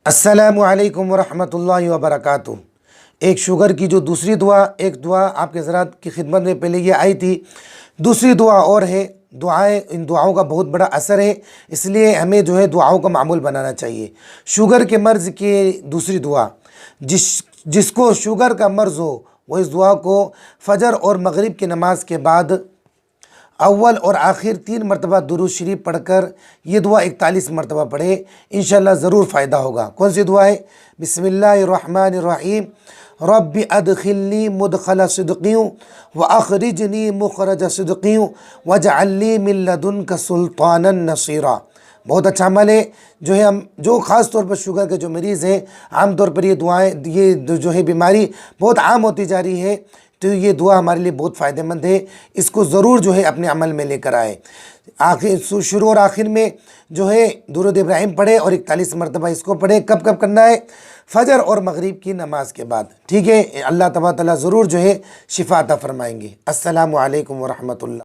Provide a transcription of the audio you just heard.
السلام علیکم ورحمۃ اللہ وبرکاتہ۔ ایک شوگر کی جو دوسری دعا، ایک دعا آپ کے حضرات کی خدمت میں پہلے یہ آئی تھی، دوسری دعا اور ہے۔ دعائیں، ان دعاؤں کا بہت بڑا اثر ہے، اس لیے ہمیں جو ہے دعاؤں کا معمول بنانا چاہیے۔ شوگر کے مرض کی دوسری دعا، جس کو شوگر کا مرض ہو وہ اس دعا کو فجر اور مغرب کی نماز کے بعد اول اور آخر 3 مرتبہ درود شریف پڑھ کر یہ دعا 41 مرتبہ پڑھے، انشاءاللہ ضرور فائدہ ہوگا۔ کون سی دعا ہے؟ بسم اللہ الرحمن الرحیم، رب ادخلنی مدخل صدقی واخرجنی مخرج صدقی واجعل لی من لدنک سلطانا نصیرا۔ بہت اچھا عمل ہے، جو خاص طور پر شوگر کے جو مریض ہیں، عام طور پر یہ دعائیں، یہ جو ہے بیماری بہت عام ہوتی جا رہی ہے، تو یہ دعا ہمارے لیے بہت فائدہ مند ہے۔ اس کو ضرور جو ہے اپنے عمل میں لے کر آئے۔ شروع اور آخر میں جو ہے درود ابراہیم پڑھے اور 41 مرتبہ اس کو پڑھے۔ کب کب کرنا ہے؟ فجر اور مغرب کی نماز کے بعد، ٹھیک ہے؟ اللہ تبارک و تعالیٰ ضرور جو ہے شفا عطا فرمائیں گے۔ السلام علیکم ورحمۃ اللہ۔